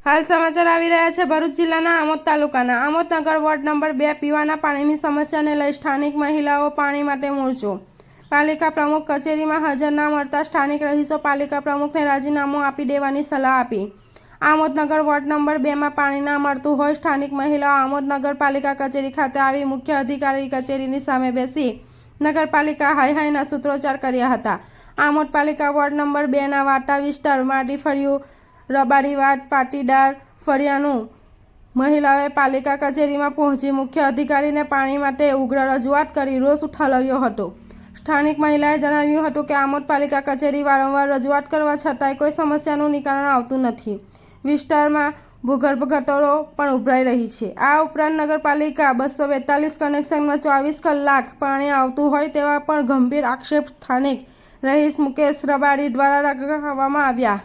હાલ સમાચાર આવી રહ્યા છે ભરૂચ જિલ્લાના આમોદ તાલુકાના આમોદનગર વોર્ડ નંબર 2 પીવાના પાણીની સમસ્યાને લઈ સ્થાનિક મહિલાઓ પાણી માટે મોરચો. પાલિકા પ્રમુખ કચેરીમાં હાજર ના મળતા સ્થાનિક રહીશો પાલિકા પ્રમુખને રાજીનામું આપી દેવાની સલાહ આપી. આમોદનગર વોર્ડ નંબર 2માં પાણી ના મળતું હોય સ્થાનિક મહિલાઓ આમોદનગર પાલિકા કચેરી ખાતે આવી મુખ્ય અધિકારી કચેરીની સામે બેસી નગરપાલિકા હાઈ હાઈના સૂત્રોચ્ચાર કર્યા હતા. આમોદ પાલિકા વોર્ડ નંબર 2ના વાટા વિસ્તાર માટી ફળિયું રબારીવાડ પાટીદાર ફળિયાનું મહિલાઓએ પાલિકા કચેરીમાં પહોંચી મુખ્ય અધિકારીને પાણી માટે ઉગ્ર રજૂઆત કરી રોષ ઠાલવ્યો હતો. સ્થાનિક મહિલાએ જણાવ્યું હતું કે આમોદ પાલિકા કચેરી વારંવાર રજૂઆત કરવા છતાંય કોઈ સમસ્યાનું નિવારણ આવતું નથી. વિસ્તારમાં ભૂગર્ભ ગટરો પણ ઉભરાઈ રહી છે. આ ઉપરાંત નગરપાલિકા 242 કનેક્શનમાં 24 કલાક પાણી આવતું હોય તેવા પણ ગંભીર આક્ષેપ સ્થાનિક રહીશ મુકેશ રબારી દ્વારા લગાવવામાં આવ્યા.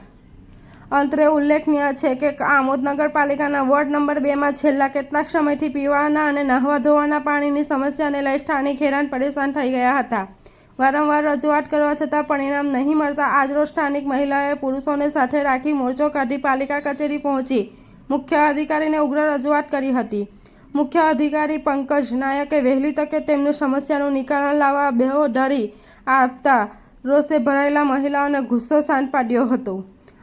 અંતરે ઉલ્લેખનીય છે કે આમોદ નગરપાલિકાના વોર્ડ નંબર 2માં છેલ્લા કેટલાક સમયથી પીવાના અને નહાવા ધોવાના પાણીની સમસ્યાને લઈ સ્થાનિક હેરાન પરેશાન થઈ ગયા હતા. વારંવાર રજૂઆત કરવા છતાં પરિણામ નહીં મળતા આજરોજ સ્થાનિક મહિલાઓએ પુરુષોને સાથે રાખી મોરચો કાઢી પાલિકા કચેરી પહોંચી મુખ્ય અધિકારીને ઉગ્ર રજૂઆત કરી હતી. મુખ્ય અધિકારી પંકજ નાયકે વહેલી તકે તેમની સમસ્યાનું નિવારણ લાવવા બાંહેધરી આપતા રોષે ભરાયેલા મહિલાઓને ગુસ્સો શાંત પાડ્યો હતો.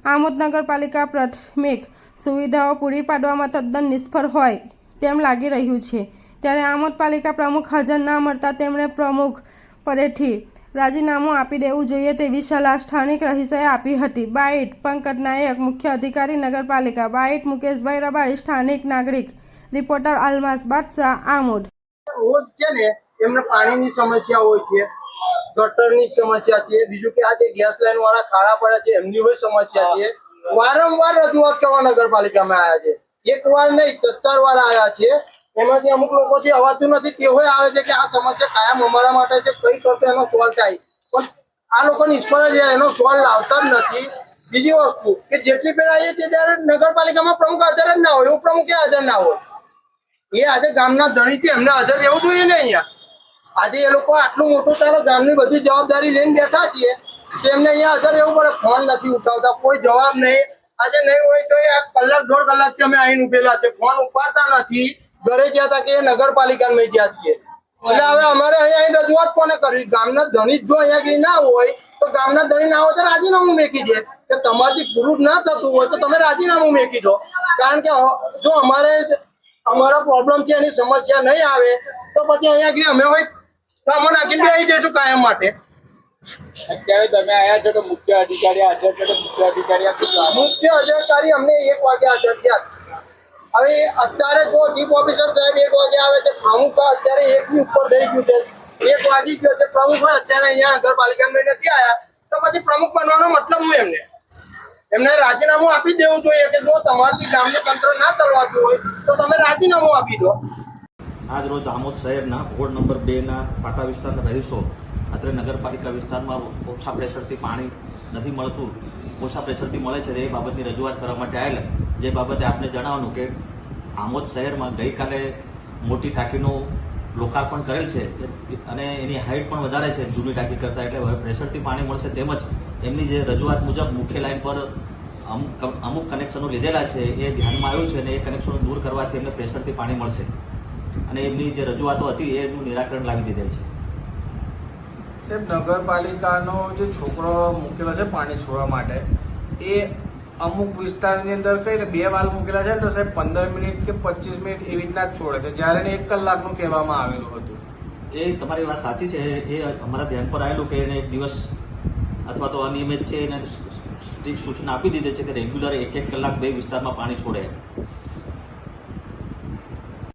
આમોદ નગરપાલિકા પ્રાથમિક સુવિધાઓ પૂરી પાડવામાં તદ્દન નિષ્ફળ હોય તેમ લાગી રહ્યું છે. ત્યારે આમોદ પાલિકા પ્રમુખ હાજર ના મળતા તેમણે પ્રમુખ પદેથી રાજીનામું આપી દેવું જોઈએ તેવી સલાહ સ્થાનિક રહીશોએ આપી હતી. બાઇટ પંકજ નાયક મુખ્ય અધિકારી નગરપાલિકા, બાઇટ મુકેશભાઈ રબારી સ્થાનિક નાગરિક, રિપોર્ટર અલમાસ બાદશાહ આમોદ. રોજ છે ને એમને પાણીની સમસ્યા હોય છે, ગટરની સમસ્યા છે, બીજું કે આ જે ગેસ લાઈન વાળા ખાડા પડ્યા છે એમની હોય સમસ્યા છે. વારંવાર રજૂઆત કરવા નગરપાલિકામાં આવ્યા છે, એક વાર નહીં 4 વાર આવ્યા છે. એમાંથી અમુક લોકો જે અવાતું નથી તેઓએ આવે છે કે આ સમસ્યા કાયમ અમારા માટે છે, કઈ કરતો એનો સોલ્વ થાય, પણ આ લોકો નિષ્ફળ છે, એનો સોલ્વ લાવતા જ નથી. બીજી વસ્તુ કે જેટલી પેલા આવીએ તે ત્યારે નગરપાલિકામાં પ્રમુખ હાજર જ ના હોય, ઉપપ્રમુખ હાજર ના હોય. એ આજે ગામના ધણીથી એમને હાજર રહેવું જોઈએ ને. અહીંયા આજે એ લોકો આટલું મોટું ચાલો ગામની બધી જવાબદારી લઈને બેઠા છીએ, તેમને અહીંયા હાજર રહેવું પડે. ફોન નથી ઉઠાવતા, કોઈ જવાબ નહીં. આજે નહીં હોય તો કલાક 1.5 કલાકથી અમે અહીં ઉભેલા છે, ફોન ઉપાડતા નથી. ઘરે ગયા હતા કે નગરપાલિકામાં ગયા છીએ. એટલે હવે અમારે અહીંયા રજૂઆત કોને કરવી? ગામના ધણી જો અહીંયા ના હોય તો ગામના ધણી ના હોય તો રાજીનામું મેકી દે કે તમારથી પૂરું ના થતું હોય તો તમે રાજીનામું મેકી દો. કારણ કે જો અમારો પ્રોબ્લેમ છે એની સમસ્યા નહીં આવે તો પછી અહીંયા અમે હોય કામો નાખીને બેસી જઈશું કાયમ માટે. અત્યારે તમે આયા છો તો મુખ્ય અધિકારી હાજર છે, તો મુખ્ય અધિકારી અમને 1 વાગે હાજર થયા. હવે અત્યારે જો ચીફ ઓફિસર સાહેબ 1 વાગે આવે છે, પ્રમુખ અત્યારે 1 ની ઉપર થઈ ગયું છે, 1 વાગી ગયો છે. પ્રમુખ હોય અત્યારે અહીંયા નગરપાલિકામાં નથી આવ્યા તો પછી પ્રમુખ બનવાનો મતલબ હું એમને રાજીનામું આપી દેવું જોઈએ કે જો તમારથી ગામનું તંત્ર ના ચલાવતું હોય તો તમે રાજીનામું આપી દો. આજ રોજ આમોદ શહેરના વોર્ડ નંબર 2ના પાટા વિસ્તારના રહીશો અત્યારે નગરપાલિકા વિસ્તારમાં ઓછા પ્રેશરથી પાણી નથી મળતું, ઓછા પ્રેશરથી મળે છે એ બાબતની રજૂઆત કરવા માટે આવેલા. જે બાબતે આપને જણાવવાનું કે આમોદ શહેરમાં ગઈકાલે મોટી ટાંકીનું લોકાર્પણ કરેલ છે અને એની હાઇટ પણ વધારે છે જૂની ટાંકી કરતાં, એટલે હવે પ્રેશરથી પાણી મળશે. તેમજ એમની જે રજૂઆત મુજબ મુખ્ય લાઇન પર અમુક કનેક્શનો લીધેલા છે એ ધ્યાનમાં આવ્યું છે અને એ કનેક્શનો દૂર કરવાથી એમને પ્રેશરથી પાણી મળશે અને એમની જે રજૂઆતો હતી એનું નિરાકરણ લાવી દીધેલ છે. સાહેબ, નગરપાલિકાનો જે છોકરો મૂકેલો છે પાણી છોડવા માટે એ અમુક વિસ્તારની અંદર કઈને 2 વાલ મૂકેલા છે ને તો સાહેબ 15 મિનિટ કે 25 મિનિટ એવી રીતના જ છોડે છે, જ્યારે 1 કલાકનું કહેવામાં આવેલું હતું. એ તમારી વાત સાચી છે. એ અમારા ધ્યાન પર આવેલું કે એને 1 દિવસ અથવા તો અનિયમિત છે એને સ્ટ્રિક્ટ સૂચના આપી દીધી છે કે રેગ્યુલર 1-1 કલાક 2 વિસ્તારમાં પાણી છોડે.